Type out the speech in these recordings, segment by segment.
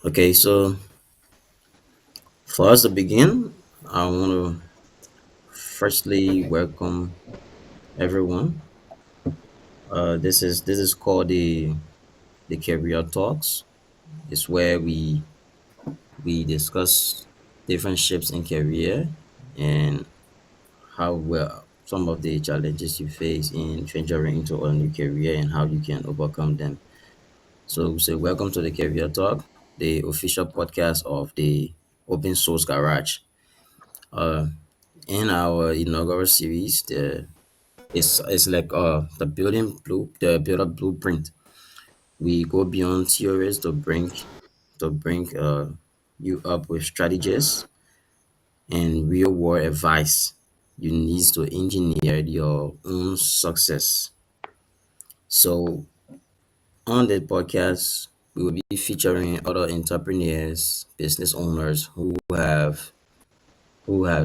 Okay, so for us to begin, I want to firstly welcome everyone. This is called the Career Talks. It's where we discuss different shifts in career and how well some of the challenges you face in venturing into a new career and how you can overcome them. So welcome to the Career Talk, the official podcast of the Open Source Garage. Uh, in our inaugural series, it's like the builder blueprint. We go beyond theories to bring you up with strategies and real world advice you need to engineer your own success. So on the podcast, we will be featuring other entrepreneurs, business owners who have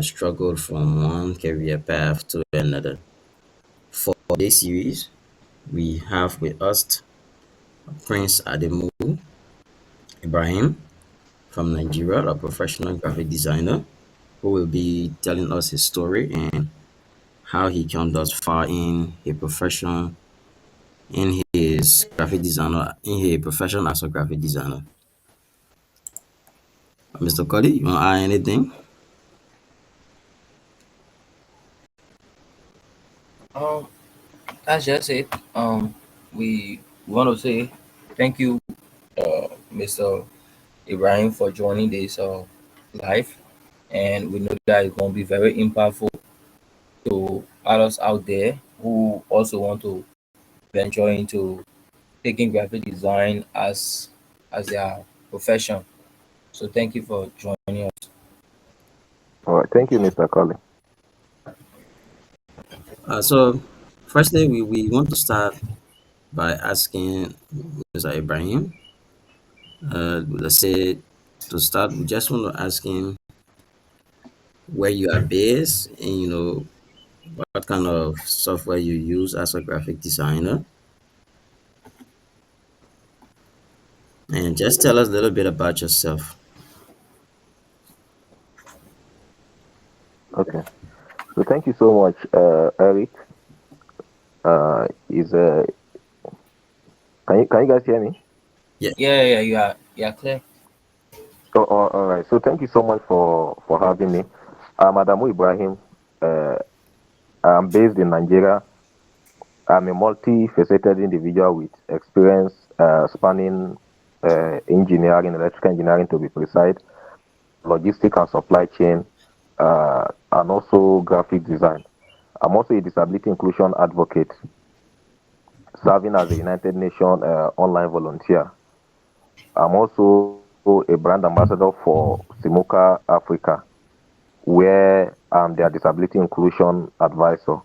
struggled from one career path to another. For this series, we have with us Prince Adamu Ibrahim from Nigeria, a professional graphic designer who will be telling us his story and how he came thus far in his profession in his profession as a graphic designer. Mr. Cuddy, you want to add anything? Um, that's just it. We want to say thank you, Mr. Ibrahim, for joining this live, and we know that it's going to be very impactful to others out there who also want to venture into taking graphic design as their profession. So thank you for joining us. All right. Thank you, Mr. Collins. So, firstly, we want to start by asking Mr. Ibrahim. Let's say to start, we just want to ask him where you are based and what kind of software you use as a graphic designer, and just tell us a little bit about yourself. Okay. So thank you so much, Eric. Is can you guys hear me? Yeah. Yeah, you are clear. All right. So thank you so much for having me. I'm Adamu Ibrahim. Uh, I'm based in Nigeria. I'm a multi-faceted individual with experience spanning engineering, electrical engineering to be precise, logistics and supply chain, and also graphic design. I'm also a disability inclusion advocate, serving as a United Nations online volunteer. I'm also a brand ambassador for Simoka Africa, where I'm their disability inclusion advisor.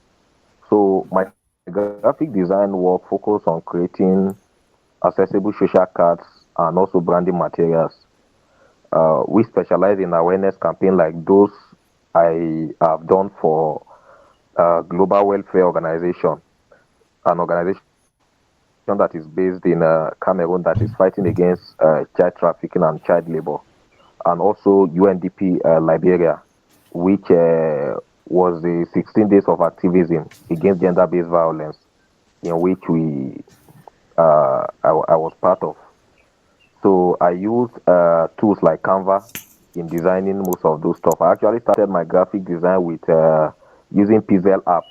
So my graphic design work focus on creating accessible social cards and also branding materials. We specialize in awareness campaign like those I have done for Global Welfare Organization, an organization that is based in Cameroon that is fighting against child trafficking and child labor, and also UNDP Liberia, which was the 16 days of activism against gender-based violence, in which I was part of. So I used tools like Canva in designing most of those stuff. I actually started my graphic design with using Pixel app.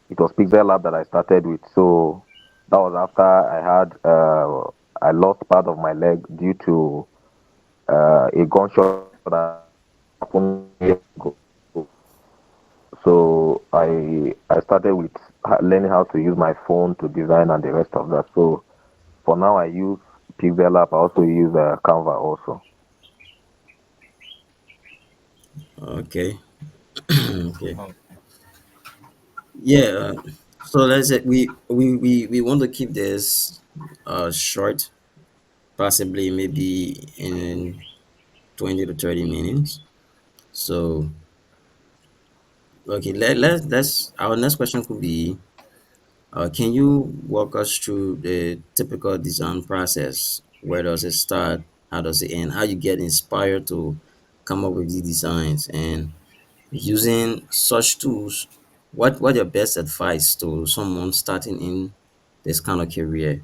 It was Pixel app that I started with. So that was after I lost part of my leg due to a gunshot that happened years ago. So I started with learning how to use my phone to design and the rest of that. So for now I use Pixel app. I also use Canva also. Okay. Okay. Um, Yeah. So let's say we want to keep this short, possibly maybe in 20 to 30 minutes. So okay, let's our next question could be can you walk us through the typical design process? Where does it start? How does it end? How you get inspired to come up with these designs, and using such tools, what your best advice to someone starting in this kind of career?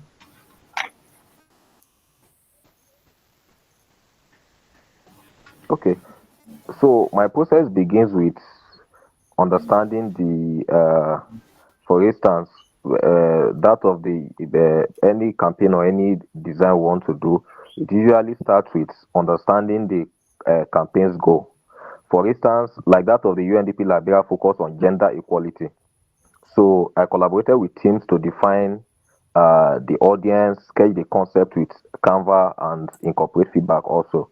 Okay, so my process begins with understanding for instance, that of the any campaign or any design we want to do. It usually starts with understanding the campaign's goal. For instance, like that of the UNDP Liberia focus on gender equality. So I collaborated with teams to define the audience, sketch the concept with Canva, and incorporate feedback also.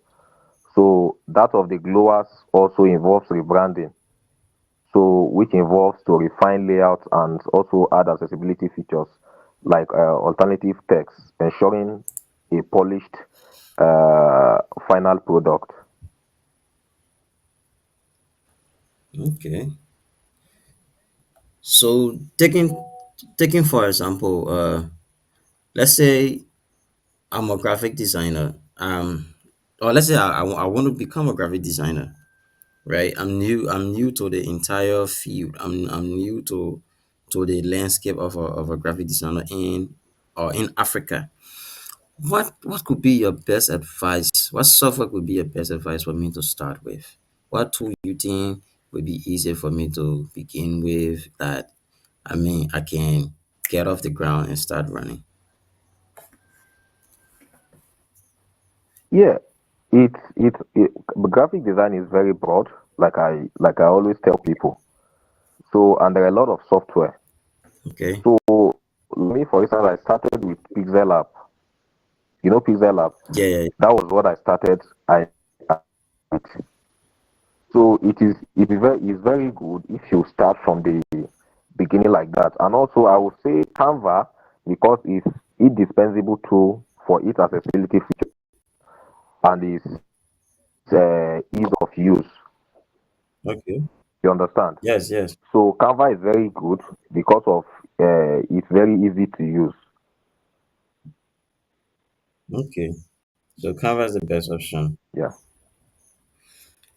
So that of the glowers also involves rebranding, so which involves to refine layouts and also add accessibility features like alternative text, ensuring a polished uh, final product. Okay. So taking for example, let's say I'm a graphic designer. Or let's say I want to become a graphic designer, right? I'm new to the entire field. I'm new to the landscape of a graphic designer in Africa. What could be your best advice? What software could be your best advice for me to start with? What tool you think would be easier for me to begin with, that I mean I can get off the ground and start running? Yeah, it graphic design is very broad, like I always tell people. So and there are a lot of software. Okay. So me, for instance, I started with Pixel App. You know Pixel App. Yeah, yeah, That was what I started. So it is very good if you start from the beginning like that. And also I would say Canva, because it's indispensable tool for its accessibility feature and its ease of use. okay. You understand? Yes, yes. So Canva is very good because of it's very easy to use. Okay. So Canva is the best option. Yeah,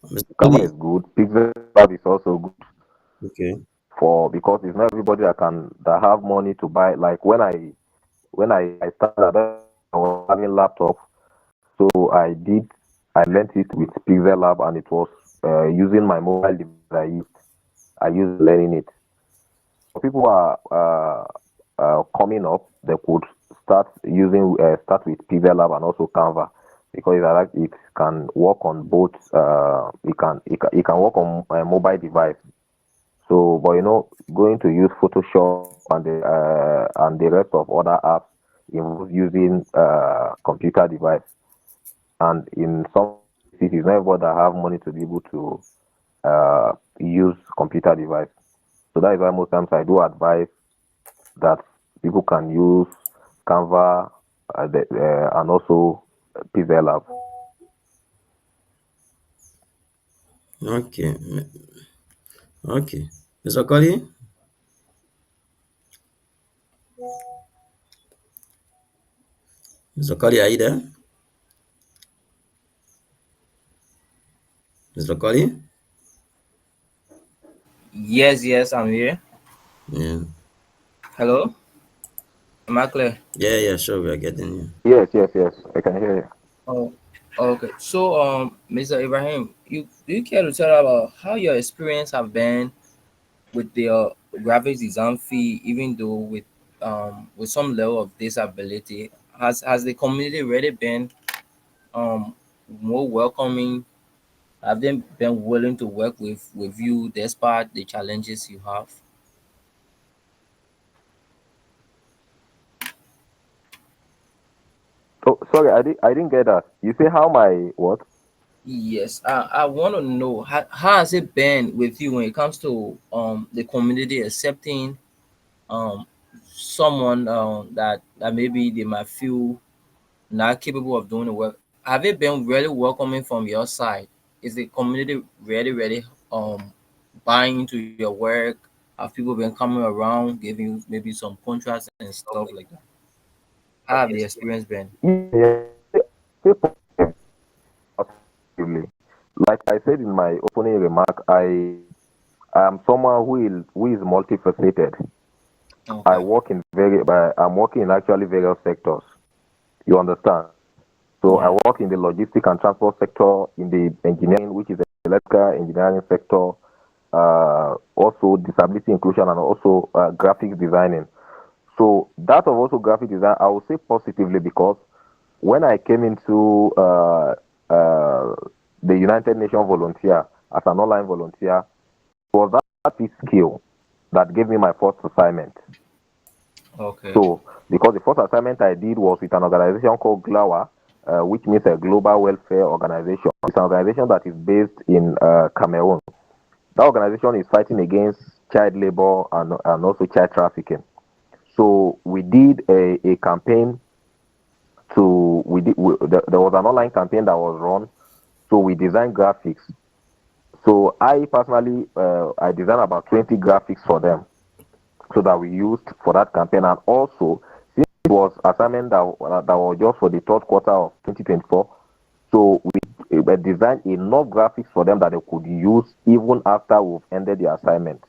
Mr. Canva Cody, is good. Pixel Lab is also good okay. for because it's not everybody that have money to buy. Like when I started, I was having laptop. So I learned it with Pixel Lab, and it was using my mobile device I used learning it. For people who are coming up, they could start with Pixel Lab and also Canva, because it can work on both. It can work on a mobile device. So, but going to use Photoshop and the rest of other apps involves using computer device. And in some cases, it's not everybody that have money to be able to use computer device. So that is why most times I do advise that people can use Canva and also Pixel Lab. Okay. Okay. Mr. Cody? Mr. Cody, are you there? Mr. Cody? Yes, yes, I'm here. Yeah. Hello, am I clear? Yeah, yeah, sure, we are getting you. Yes, yes, yes. I can hear you. Oh, okay. So, Mr. Ibrahim, do you care to tell about how your experience have been with the graphics design fee, even though with some level of disability? Has the community really been um more welcoming? Have they been willing to work with you despite the challenges you have? Oh, sorry, I didn't get that. You say how my what? Yes, I want to know how has it been with you when it comes to the community accepting um someone that maybe they might feel not capable of doing the work. Have it been really welcoming from your side? Is the community really buying into your work? Have people been coming around giving you maybe some contracts and stuff like that? How have the experience been? Yeah, yeah. say positively. Like I said in my opening remark, I am someone who is multifaceted. I Okay. work in I'm working in actually various sectors. You understand? So I Yeah. work in the logistic and transport sector, in the engineering, which is the electrical engineering sector, also disability inclusion, and also graphics designing. So that of also graphic design, I will say positively because when I came into uh, the United Nations volunteer as an online volunteer, it was that skill that gave me my first assignment. Okay. So, because the first assignment I did was with an organization called GLAWA, which means a Global Welfare Organization. It's an organization that is based in Cameroon. That organization is fighting against child labor and also child trafficking. So we did a campaign there was an online campaign that was run. So we designed graphics. So I personally I designed about 20 graphics for them so that we used for that campaign. And also, since it was assignment that was just for the third quarter of 2024, so we designed enough graphics for them that they could use even after we've ended the assignment.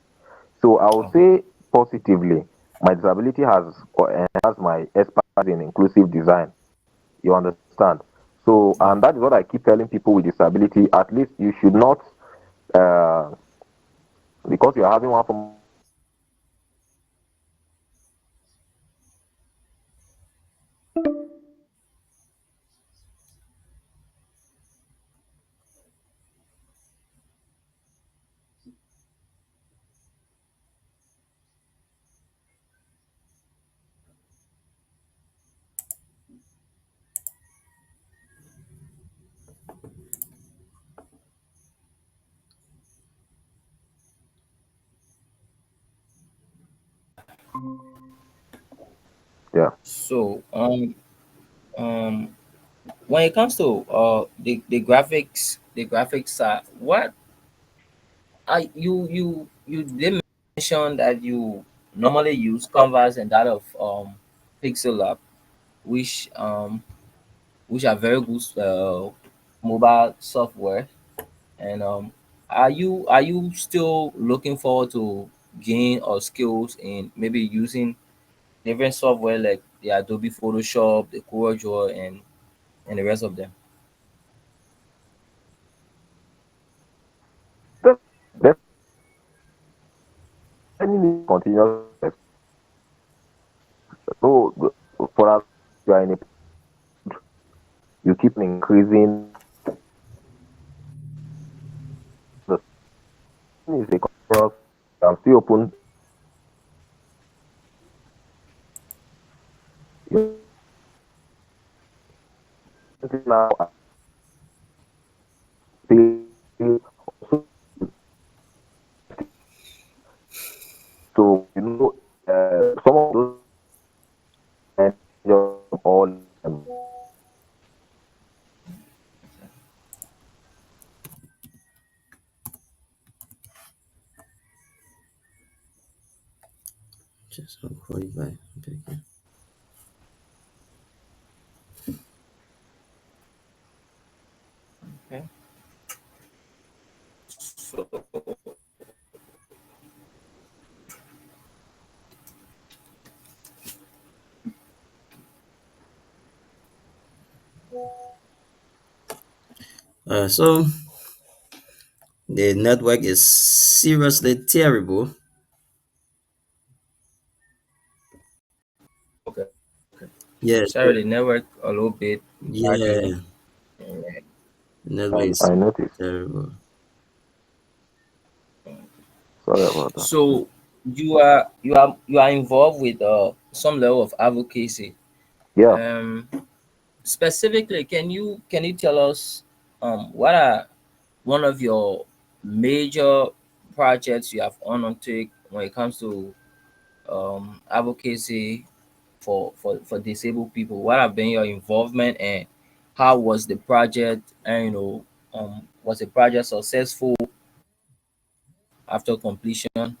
So I would Oh, say positively, my disability has enhanced my expertise in inclusive design. You understand? So, and okay. that is what I keep telling people with disability. At least you should not, uh, because you're having one form of disability, you should not yeah. So, when it comes to the graphics what I you did mention that you normally use Canvas and that of Pixel Lab, which which are very good mobile software. And are you still looking forward to gain or skills in maybe using different software like the Adobe Photoshop, the CorelDRAW, and the rest of them? Definitely need continuous so for as you are in a you keep increasing the is a continuous I'm still open now still also so some of those all Just 45. Okay. Okay. So So the network is seriously terrible. okay, okay. Yes, Sorry, the network a little bit laggy. yeah, Yeah. the network is I noticed. terrible. Sorry about that. So you are involved with some level of advocacy. Yeah, Um, Specifically, can you tell us what are one of your major projects you have undertake when it comes to advocacy for disabled people? What have been your involvement, and how was the project? And was the project successful after completion?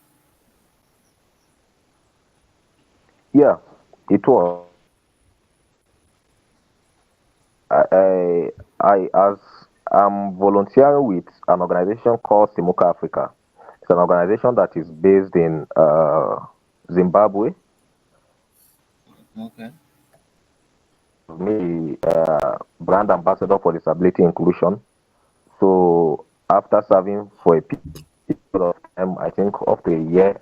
yeah, it was. I, as I'm volunteering with an organization called Simuka Africa. It's an organization that is based in Zimbabwe. Okay. Me, brand ambassador for disability inclusion. So after serving for a period of time, I think up to a year,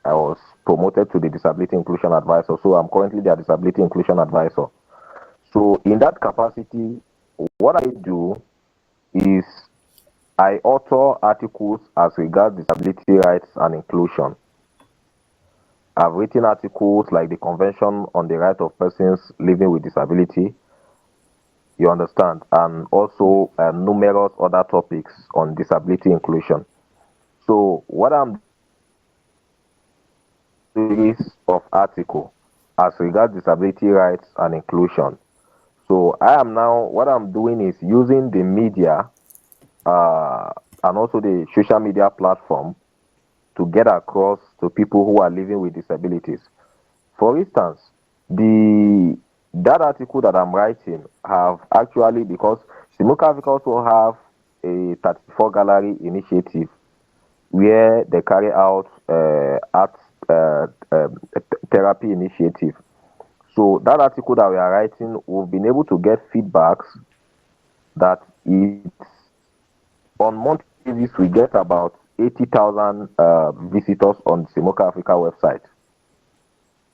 I was promoted to the disability inclusion advisor. So I'm currently the disability inclusion advisor. So in that capacity, what I do is I author articles as regards disability rights and inclusion. I've written articles like the Convention on the Right of Persons Living with Disability, you understand, and also numerous other topics on disability inclusion. So what I'm doing is of article as regards disability rights and inclusion. So I am now what I'm doing is using the media uh, and also the social media platform to get across to people who are living with disabilities. For instance, the that article that I'm writing have actually because Simuka Africa also have a 34 gallery initiative where they carry out art therapy initiative. So that article that we are writing, we've been able to get feedbacks that it's on monthly basis we get about 80,000 visitors on the Simoka Africa website.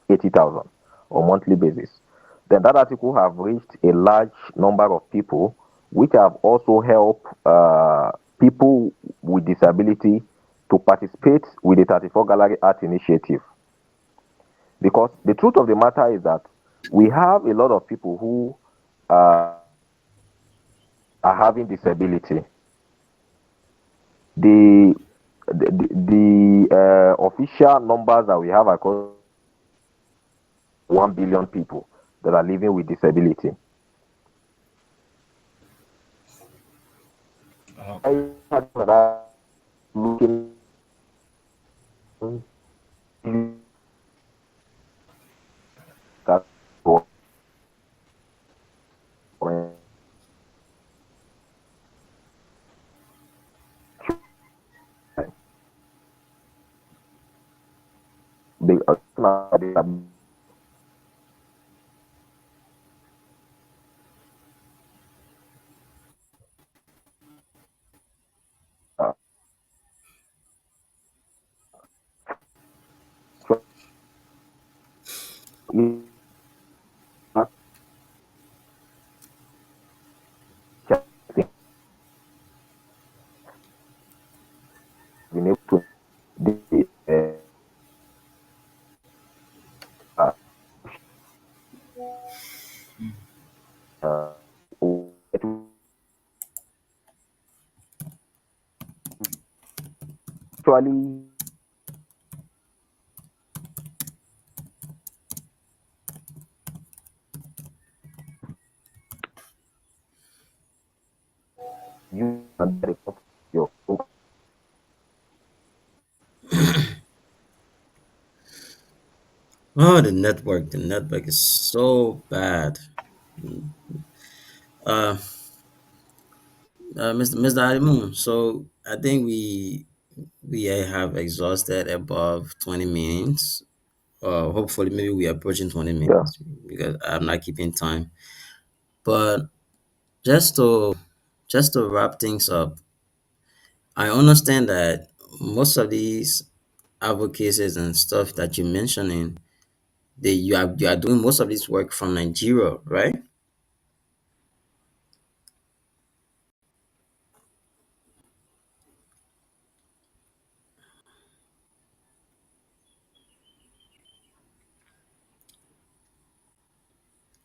80,000 on monthly basis. Then that article have reached a large number of people, which have also helped people with disability to participate with the 34 Gallery Art Initiative. Because the truth of the matter is that we have a lot of people who are having disability. The the official numbers that we have across 1 billion people that are living with disability. Uh, I had that looking at the been able to the uh, uh, actually you can get your Oh, the network is so bad. Uh, Mr. Adamu, so I think we have exhausted above 20 minutes. Hopefully, maybe we are approaching 20 yeah. minutes because I'm not keeping time. But just to just to wrap things up, I understand that most of these advocacies and stuff that you're mentioning, you are doing most of this work from Nigeria, right,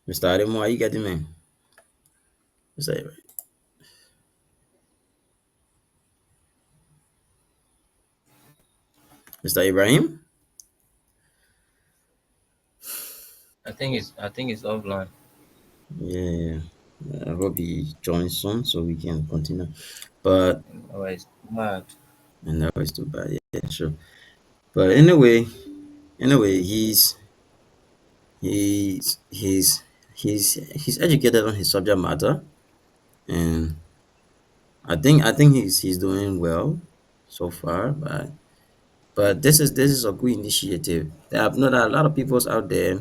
Mr. Ademo? Are you getting me? Mr. Mr. Ibrahim? I think it's offline. Yeah, I hope he joins soon so we can continue. But Otherwise, bad. I know it's too bad. Yeah, sure. But anyway, he's he's educated on his subject matter, and I think he's doing well so far. But this is a good initiative. There are a lot of people out there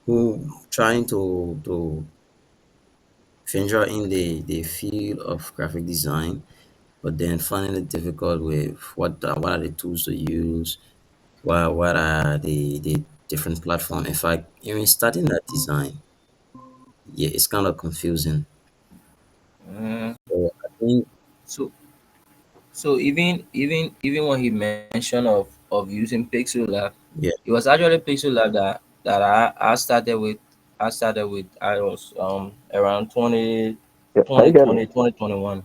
who trying to venture in the field of graphic design, but then finding it difficult with what are the tools to use, what are the different platform. In fact, even starting that design, yeah, it's kind of confusing. Mm, So I think, so even when he mentioned of using Pixel Lab, yeah, it was actually Pixel Lab that I started with. I was around Yeah, can you hear me? 2021.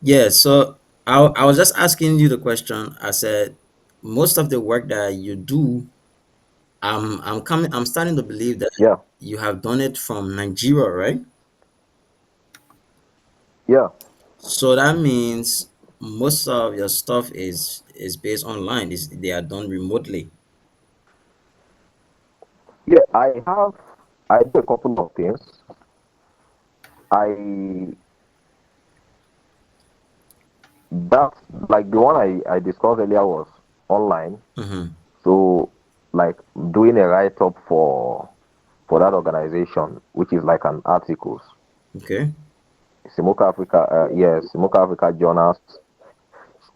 yeah. So I was just asking you the question. I said most of the work that you do, I'm starting to believe that Yeah, you have done it from Nigeria, right? yeah, So that means most of your stuff is based online. Is they are done remotely. yeah. I do a couple of things. I That, like the one I discussed earlier, was online. Mm-hmm. So, like, doing a write up for that organization, which is like an articles. Okay. Simoka Africa, yes, Simoka Africa journals.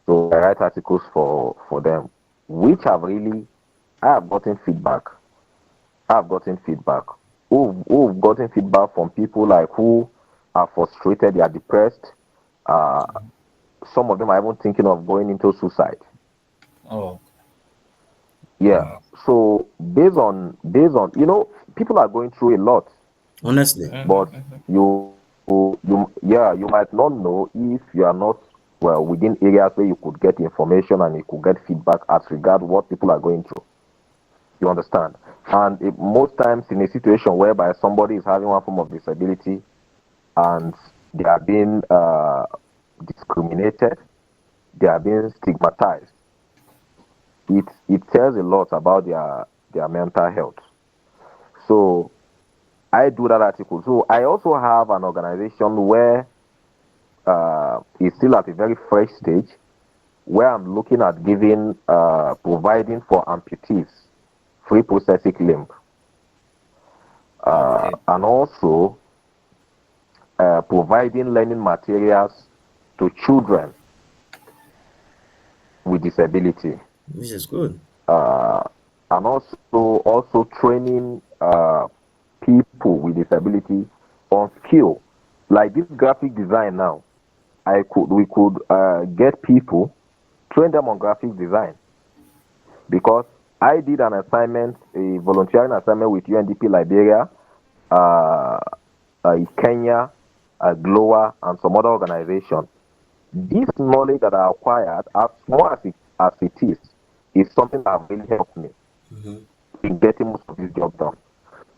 So I write articles for them, which have really I have gotten feedback. I have gotten feedback. Who've gotten feedback from people like who are frustrated, they are depressed. Uh, some of them are even thinking of going into suicide. Oh, Yeah. wow. So based on people are going through a lot, Honestly. but Mm-hmm. you might not know if you are not well within areas where you could get information and you could get feedback as regard what people are going through. You understand? And most times in a situation whereby somebody is having one form of disability and they are being discriminated, they are being stigmatized. It tells a lot about their mental health. So I do that article. So I also have an organization where it's still at a very fresh stage, where I'm looking at providing for amputees free prosthetic limb, Okay. and also providing learning materials to children with disability, Which is good. uh, and also training people with disability on skill, like this graphic design now. We could get people, train them on graphic design, because I did an assignment, a volunteering assignment with UNDP Liberia, uh, Kenya, GLOA, and some other organization. This knowledge that I acquired, as small as it is something that have really helped me Mm-hmm. in getting most of this job done.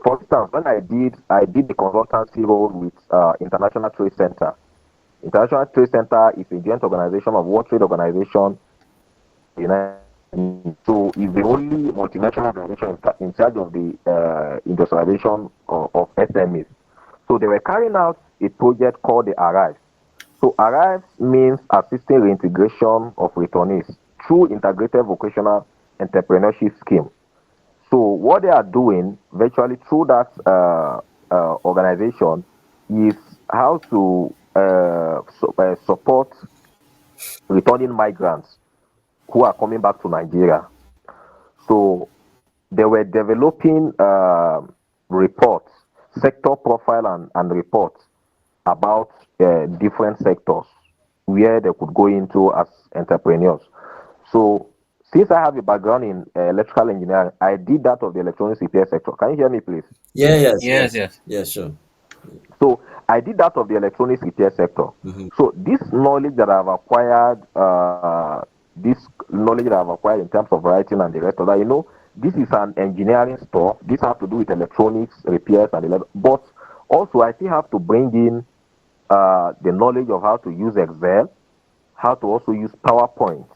For instance, when I did the consultancy role with International Trade Center. International Trade Center is a joint organization of World Trade Organization and United Nations. So it's the only multinational organization in charge of the industrialization of SMEs. So they were carrying out a project called the Arrive. So Arrive means assisting reintegration of returnees through integrated vocational entrepreneurship scheme. So what they are doing virtually through that organization is how to support returning migrants who are coming back to Nigeria. So they were developing reports, sector profile and reports about different sectors where they could go into as entrepreneurs. So since I have a background in electrical engineering, I did that of the electronics repair sector. Can you hear me, please? Yeah, yes, Yes, yes. yes. Yeah, sure. So I did that of the electronics repair sector. Mm-hmm. So this knowledge that I've acquired, in terms of writing and the rest of that, this is an engineering stuff. This has to do with electronics repairs and the level. But also, I still have to bring in the knowledge of how to use Excel, how to also use PowerPoint,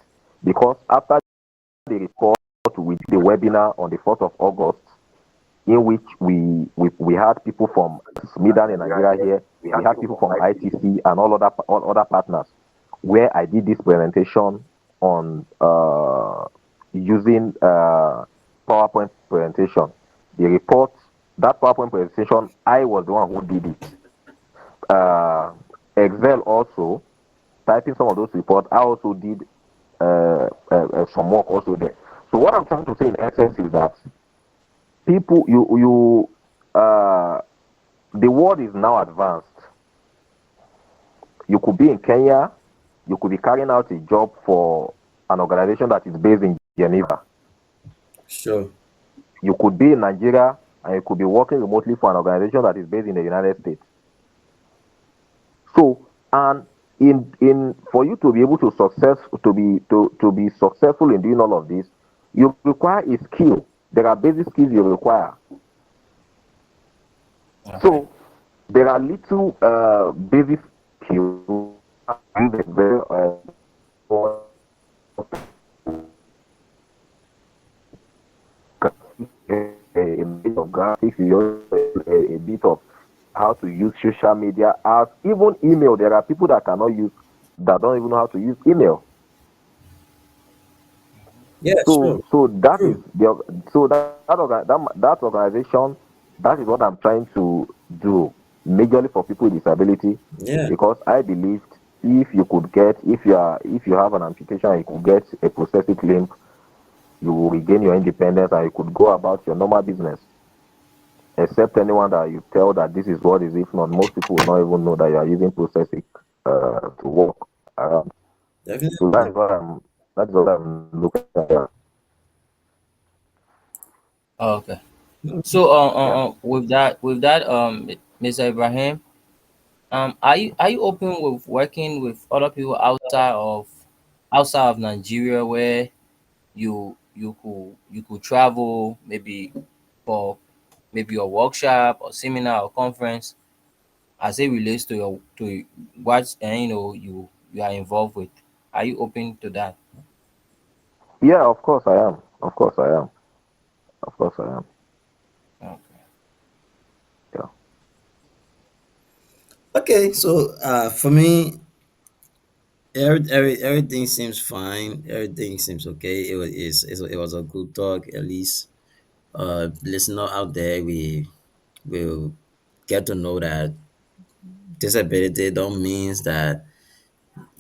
because after the report we did a webinar on the 4th of August, in which we had people from Smidan in Nigeria here, we had people from ITC and all other partners, where I did this presentation on using PowerPoint presentation. The report, that PowerPoint presentation, I was the one who did it. Excel also, typing some of those reports, I also did some work also there. So what I'm trying to say in essence is that people, the world is now advanced. You could be in Kenya, you could be carrying out a job for an organization that is based in Geneva. Sure. You could be in Nigeria and you could be working remotely for an organization that is based in the United States. So, and in for you to be able to be successful in doing all of this, you require a skill. There are basic skills you require. Okay. So there are little basic skills very a bit of graphics, a bit of how to use social media, as even email. There are people that don't even know how to use email. Yeah, So sure. so that is True. the so that organization, that is what I'm trying to do, majorly for people with disability, Yeah, because I believed if you have an amputation, you could get a prosthetic limb, you will regain your independence and you could go about your normal business. Except anyone that you tell that this is what is, if not, most people will not even know that you are using prosthetic to walk around. So definitely. that is what I'm looking at. Okay. Okay. So Yeah. with that Mr. Ibrahim, are you open with working with other people outside of Nigeria, where you could travel, maybe for maybe a workshop or seminar or conference, as it relates to what you are involved with? Are you open to that? Yeah, of course I am. Of course I am. Of course I am. Okay. Yeah. Okay, so for me, everything seems fine. Everything seems okay. It was a good talk. At least, listener out there, we will get to know that disability don't means that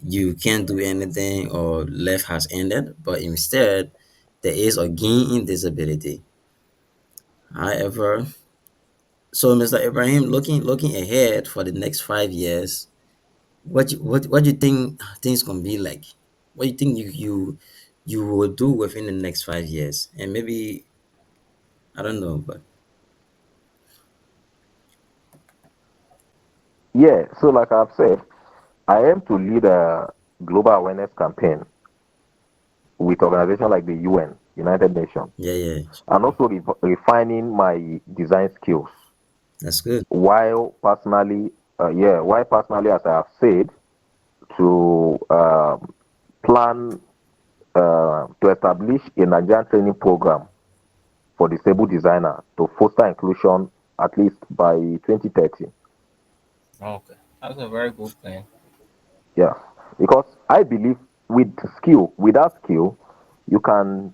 you can't do anything or life has ended, but instead there is a gain in disability. However, so Mr. Ibrahim, looking ahead for the next 5 years, what do you think things gonna be like? What do you think you will do within the next 5 years? And maybe I don't know, but Yeah. So like I've said, I aim to lead a global awareness campaign with organizations like the UN, United Nations, yeah, yeah, and sure. also refining my design skills. That's good. While personally, as I have said, to plan to establish a Nigerian training program for disabled designers to foster inclusion at least by 2030. Okay. That's a very good plan. Yeah, because I believe without skill, you can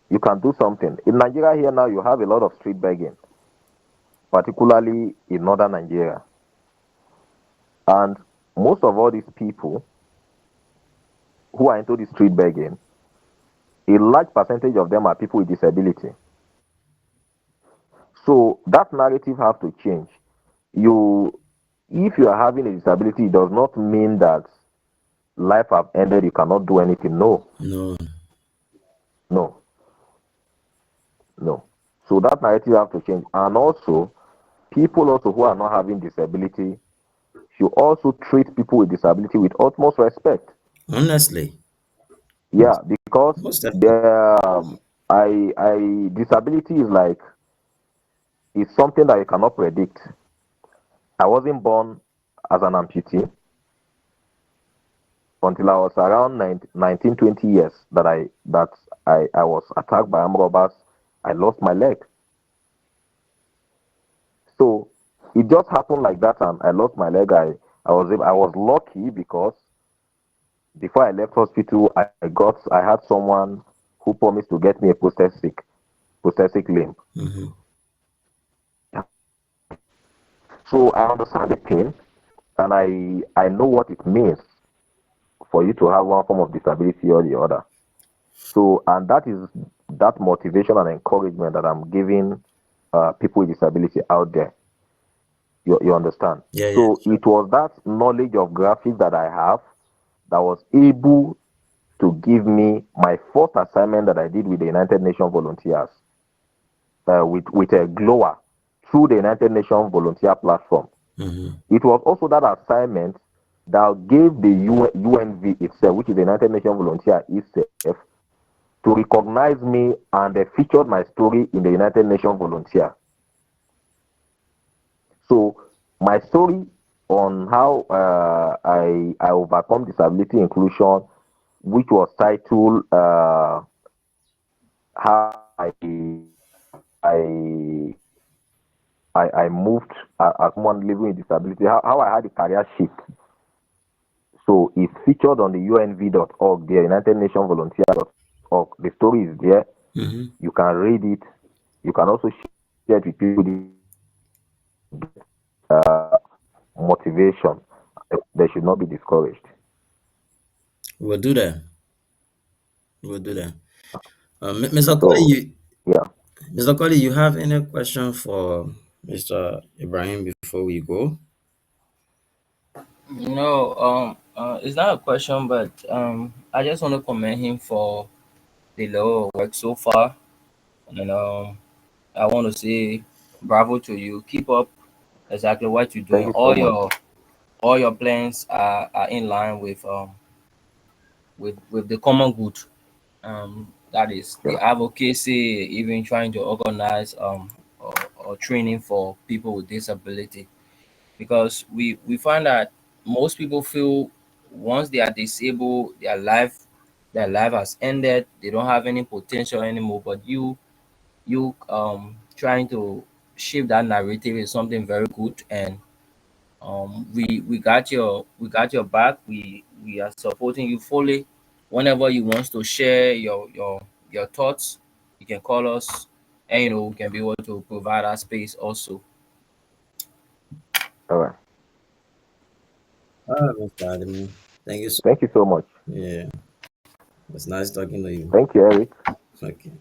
you can do something. In Nigeria here now, you have a lot of street begging, particularly in northern Nigeria, and most of all these people who are into the street begging, a large percentage of them are people with disability. So that narrative have to change. You, if you are having a disability, it does not mean that life have ended. You cannot do anything. No, No, no, no. So that narrative have to change. And also, people also who are not having disability should also treat people with disability with utmost respect. honestly, Yeah, because most definitely. the I disability is something that you cannot predict. I wasn't born as an amputee until I was around 19, 20 years that I was attacked by armed robbers. I lost my leg. So it just happened like that, and I lost my leg. I was lucky because before I left hospital, I had someone who promised to get me a prosthetic limb. Mm-hmm. So I understand the pain, and I know what it means for you to have one form of disability or the other. So, and that is that motivation and encouragement that I'm giving people with disability out there. You understand? Yeah, yeah, So sure. it was that knowledge of graphics that I have that was able to give me my first assignment that I did with the United Nations volunteers with a glower through the United Nations volunteer platform. Mm-hmm. It was also that assignment that gave the UNV itself, which is the United Nations volunteer itself, to recognize me, and they featured my story in the United Nations volunteer. So my story on how I overcome disability inclusion, which was titled how I I moved as someone living with disability, how I had a career shift. So it's featured on the unv.org, the United Nations volunteer.org. The story is there. Mm-hmm. You can read it. You can also share it with people motivation. They should not be discouraged. We'll do that. We'll do that. Mr. Colley, So yeah, Mr. Colley, you have any question for Mr. Ibrahim before we go? No, it's not a question, but I just want to commend him for the level of work so far, and I want to say bravo to you. Keep up exactly what you're doing. thank you so much. All your plans are in line with the common good. That is the Yeah, advocacy, even trying to organize or training for people with disability, because we find that most people feel once they are disabled, their life has ended. They don't have any potential anymore. But you trying to shift that narrative is something very good, and we got your back. We are supporting you fully. Whenever you want to share your thoughts, you can call us, and we can be able to provide that space also. all right. All right, Mr. Adamu. Thank you so Thank you so much. Yeah, it's nice talking to you. Thank you, Eric. Okay.